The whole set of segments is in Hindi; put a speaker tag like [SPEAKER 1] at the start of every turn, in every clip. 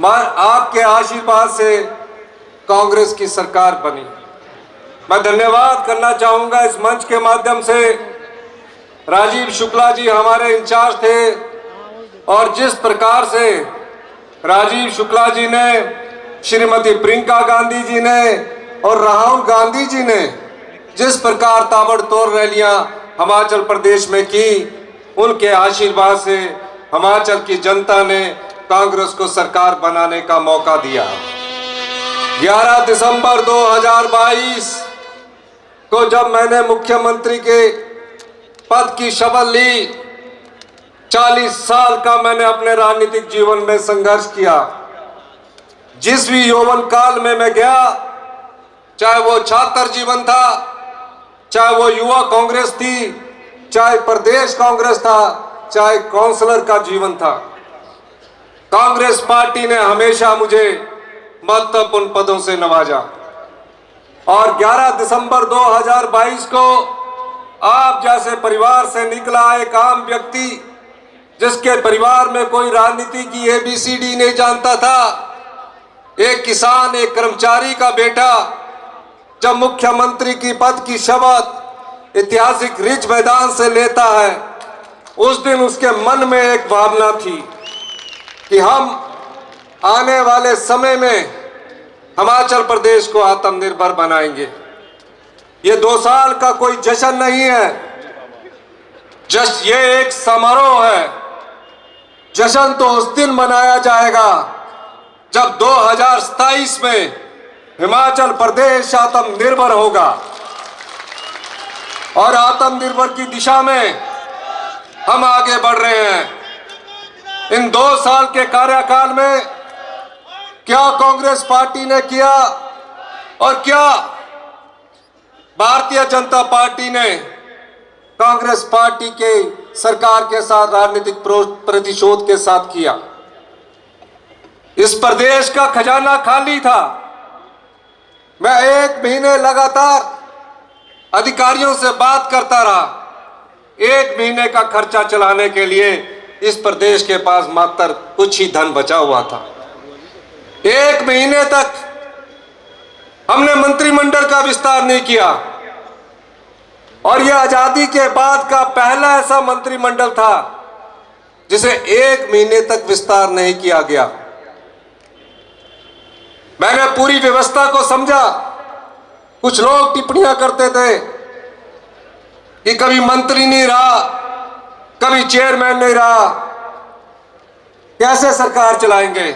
[SPEAKER 1] आपके आशीर्वाद से कांग्रेस की सरकार बनी। मैं धन्यवाद करना चाहूंगा इस मंच के माध्यम से, राजीव शुक्ला जी हमारे इंचार्ज थे और जिस प्रकार से राजीव शुक्ला जी ने, श्रीमती प्रियंका गांधी जी ने और राहुल गांधी जी ने जिस प्रकार ताबड़तोड़ रैलियां हिमाचल प्रदेश में की, उनके आशीर्वाद से हिमाचल की जनता ने कांग्रेस को सरकार बनाने का मौका दिया। 11 दिसंबर 2022 को जब मैंने मुख्यमंत्री के पद की शपथ ली, 40 साल का मैंने अपने राजनीतिक जीवन में संघर्ष किया। जिस भी यौवन काल में मैं गया, चाहे वो छात्र जीवन था, चाहे वो युवा कांग्रेस थी, चाहे प्रदेश कांग्रेस था, चाहे काउंसलर का जीवन था, कांग्रेस पार्टी ने हमेशा मुझे महत्वपूर्ण पदों से नवाजा। और 11 दिसंबर 2022 को आप जैसे परिवार से निकला एक आम व्यक्ति, जिसके परिवार में कोई राजनीति की ABCD नहीं जानता था, एक किसान, एक कर्मचारी का बेटा, जब मुख्यमंत्री की पद की शपथ ऐतिहासिक रिज मैदान से लेता है, उस दिन उसके मन में एक भावना थी कि हम आने वाले समय में हिमाचल प्रदेश को आत्मनिर्भर बनाएंगे। ये 2 साल का कोई जश्न नहीं है, ये एक समारोह है। जश्न तो उस दिन मनाया जाएगा जब 2027 में हिमाचल प्रदेश आत्मनिर्भर होगा। और आत्मनिर्भर की दिशा में हम आगे बढ़ रहे हैं। इन 2 साल के कार्यकाल में क्या कांग्रेस पार्टी ने किया और क्या भारतीय जनता पार्टी ने कांग्रेस पार्टी के सरकार के साथ राजनीतिक प्रतिशोध के साथ किया। इस प्रदेश का खजाना खाली था। मैं 1 महीने लगातार अधिकारियों से बात करता रहा। 1 महीने का खर्चा चलाने के लिए इस प्रदेश के पास मात्र कुछ ही धन बचा हुआ था। 1 महीने तक हमने मंत्रिमंडल का विस्तार नहीं किया और यह आजादी के बाद का पहला ऐसा मंत्रिमंडल था जिसे 1 महीने तक विस्तार नहीं किया गया। मैंने पूरी व्यवस्था को समझा। कुछ लोग टिप्पणियां करते थे कि कभी मंत्री नहीं रहा, कभी चेयरमैन नहीं रहा, कैसे सरकार चलाएंगे।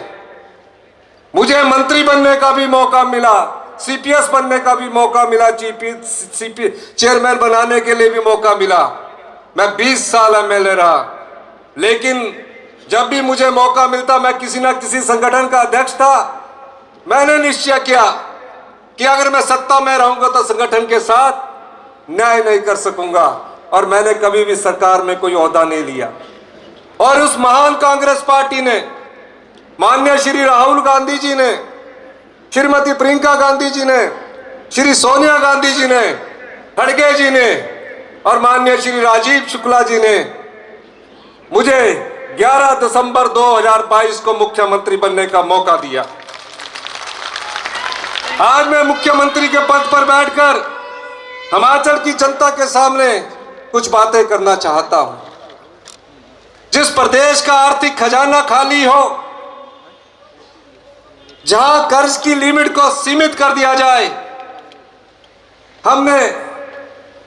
[SPEAKER 1] मुझे मंत्री बनने का भी मौका मिला, CPS बनने का भी मौका मिला, चेयरमैन बनाने के लिए भी मौका मिला। मैं 20 साल MLA रहा, लेकिन जब भी मुझे मौका मिलता, मैं किसी ना किसी संगठन का अध्यक्ष था। मैंने निश्चय किया कि अगर मैं सत्ता में रहूंगा तो संगठन के साथ न्याय नहीं कर सकूंगा, और मैंने कभी भी सरकार में कोई ओहदा नहीं लिया। और उस महान कांग्रेस पार्टी ने, माननीय श्री राहुल गांधी जी ने, श्रीमती प्रियंका गांधी जी ने, श्री सोनिया गांधी जी ने, खड़गे जी ने और माननीय श्री राजीव शुक्ला जी ने मुझे 11 दिसंबर 2022 को मुख्यमंत्री बनने का मौका दिया। आज मैं मुख्यमंत्री के पद पर बैठकर हिमाचल की जनता के सामने कुछ बातें करना चाहता हूं। जिस प्रदेश का आर्थिक खजाना खाली हो, जहां कर्ज की लिमिट को सीमित कर दिया जाए, हमने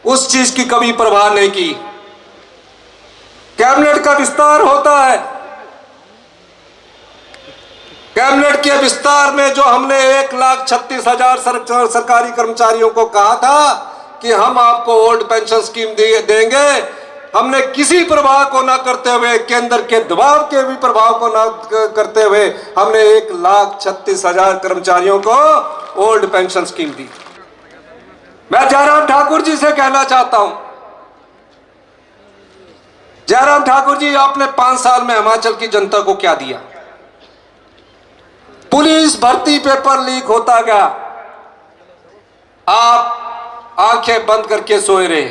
[SPEAKER 1] उस चीज की कभी परवाह नहीं की। कैबिनेट का विस्तार होता है, कैबिनेट के विस्तार में जो हमने 1,36,000 सरकारी कर्मचारियों को कहा था कि हम आपको ओल्ड पेंशन स्कीम देंगे, हमने किसी प्रभाव को ना करते हुए, केंद्र के दबाव के भी प्रभाव को ना करते हुए, हमने 1,36,000 कर्मचारियों को ओल्ड पेंशन स्कीम दी। मैं जयराम ठाकुर जी से कहना चाहता हूं, जयराम ठाकुर जी, आपने 5 साल में हिमाचल की जनता को क्या दिया? पुलिस भर्ती पेपर लीक होता गया, आप आंखें बंद करके सोए रहे।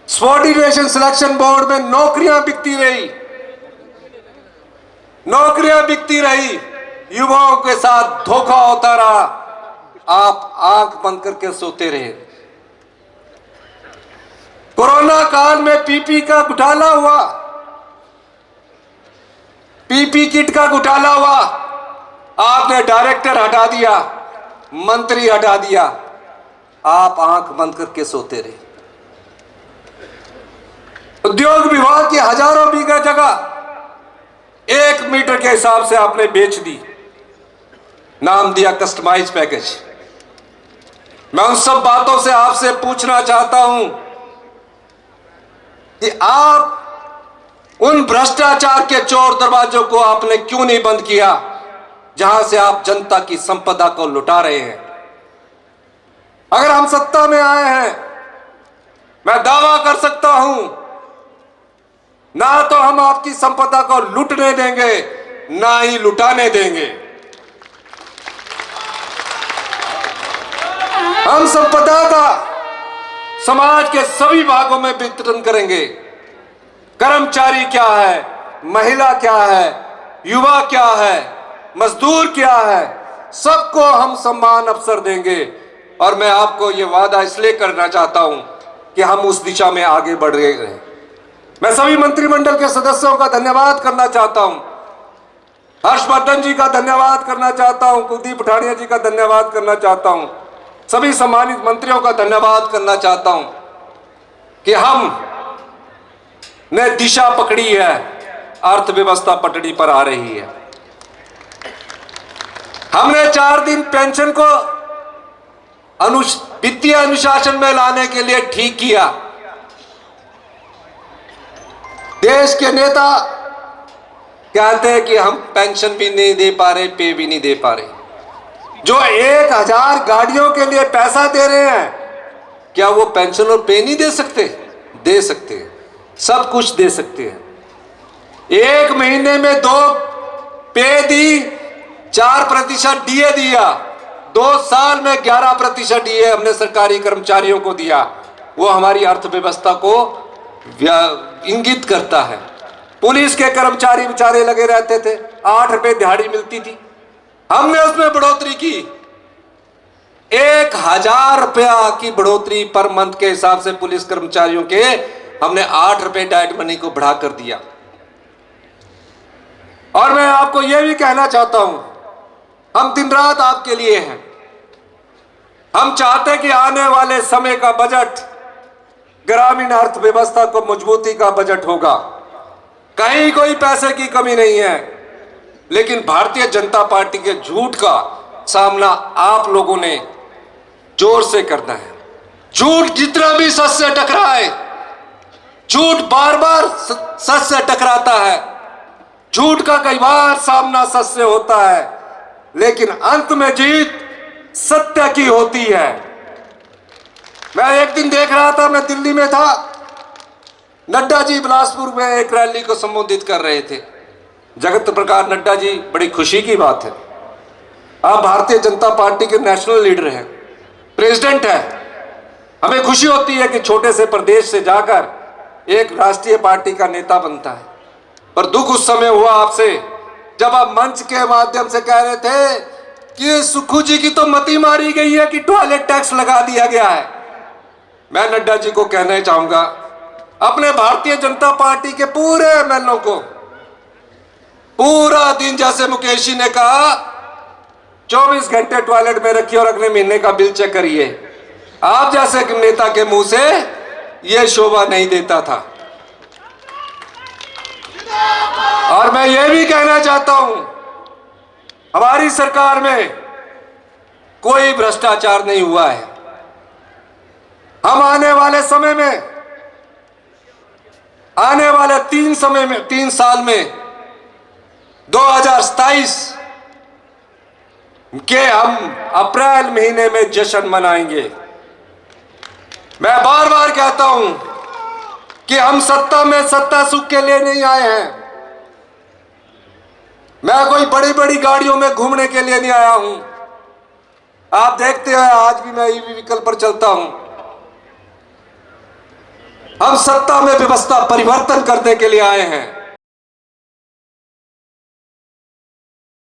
[SPEAKER 1] सबॉर्डिनेशन सिलेक्शन बोर्ड में नौकरियां बिकती रही, नौकरियां बिकती रही। युवाओं के साथ धोखा होता रहा, आप आंख बंद करके सोते रहे। कोरोना काल में पीपी का घोटाला हुआ, पीपी किट का घोटाला हुआ, आपने डायरेक्टर हटा दिया, मंत्री हटा दिया, आप आंख बंद करके सोते रहे। उद्योग विभाग की हजारों बीघा जगह 1 मीटर के हिसाब से आपने बेच दी, नाम दिया कस्टमाइज पैकेज। मैं उन सब बातों से आपसे पूछना चाहता हूं कि आप उन भ्रष्टाचार के चोर दरवाजों को आपने क्यों नहीं बंद किया, जहां से आप जनता की संपदा को लुटा रहे हैं। अगर हम सत्ता में आए हैं, मैं दावा कर सकता हूं, ना तो हम आपकी संपदा को लूटने देंगे, ना ही लुटाने देंगे। हम संपदा का समाज के सभी भागों में वितरण करेंगे। कर्मचारी क्या है, महिला क्या है, युवा क्या है, मजदूर क्या है, सबको हम सम्मान अवसर देंगे। और मैं आपको ये वादा इसलिए करना चाहता हूं कि हम उस दिशा में आगे बढ़ रहे हैं। मैं सभी मंत्रिमंडल के सदस्यों का धन्यवाद करना चाहता हूं, हर्षवर्धन जी का धन्यवाद करना चाहता हूं, कुलदीप पठानिया जी का धन्यवाद करना चाहता हूं, सभी सम्मानित मंत्रियों का धन्यवाद करना चाहता हूं कि हम ने दिशा पकड़ी है, अर्थव्यवस्था पटड़ी पर आ रही है। हमने 4 दिन पेंशन को वित्तीय अनुशासन में लाने के लिए ठीक किया। देश के नेता कहते हैं कि हम पेंशन भी नहीं दे पा रहे, पे भी नहीं दे पा रहे। जो 1000 गाड़ियों के लिए पैसा दे रहे हैं, क्या वो पेंशन और पे नहीं दे सकते? दे सकते हैं, सब कुछ दे सकते हैं। 1 महीने में 2 पे दी, 4% डीए दिया, 2 साल में 11% डीए हमने सरकारी कर्मचारियों को दिया। वो हमारी अर्थव्यवस्था को इंगित करता है। पुलिस के कर्मचारी बेचारे लगे रहते थे, 8 रुपए दिहाड़ी मिलती थी, हमने उसमें बढ़ोतरी की। 1000 रुपया की बढ़ोतरी पर मंथ के हिसाब से पुलिस कर्मचारियों के हमने 8 रुपए डाइट मनी को बढ़ा कर दिया। और मैं आपको यह भी कहना चाहता हूं, हम दिन रात आपके लिए हैं। हम चाहते हैं कि आने वाले समय का बजट ग्रामीण अर्थव्यवस्था को मजबूती का बजट होगा। कहीं कोई पैसे की कमी नहीं है, लेकिन भारतीय जनता पार्टी के झूठ का सामना आप लोगों ने जोर से करना है। झूठ जितना भी सच से टकराए, झूठ बार बार सच से टकराता है, झूठ का कई बार सामना सच से होता है, लेकिन अंत में जीत सत्य की होती है। मैं एक दिन देख रहा था, मैं दिल्ली में था, नड्डा जी बिलासपुर में एक रैली को संबोधित कर रहे थे। जगत प्रकाश नड्डा जी, बड़ी खुशी की बात है, आप भारतीय जनता पार्टी के नेशनल लीडर हैं, प्रेसिडेंट हैं। हमें खुशी होती है कि छोटे से प्रदेश से जाकर एक राष्ट्रीय पार्टी का नेता बनता है। पर दुख उस समय हुआ आपसे, जब आप मंच के माध्यम से कह रहे थे कि सुक्खू जी की तो मती मारी गई है कि टॉयलेट टैक्स लगा दिया गया है। मैं नड्डा जी को कहना चाहूंगा, अपने भारतीय जनता पार्टी के पूरे एमएलओ को पूरा दिन, जैसे मुकेश जी ने कहा, 24 घंटे टॉयलेट में रखिए और अगले महीने का बिल चेक करिए। आप जैसे नेता के मुंह से यह शोभा नहीं देता था। और मैं यह भी कहना चाहता हूं, हमारी सरकार में कोई भ्रष्टाचार नहीं हुआ है। हम आने वाले समय में, आने वाले 3 साल में 2027 के हम अप्रैल महीने में जश्न मनाएंगे। मैं बार बार कहता हूं कि हम सत्ता में सत्ता सुख के लिए नहीं आए हैं। मैं कोई बड़ी बड़ी गाड़ियों में घूमने के लिए नहीं आया हूं। आप देखते हैं, आज भी मैं ईवी व्हीकल पर चलता हूं। हम सत्ता में व्यवस्था परिवर्तन करने के लिए आए हैं।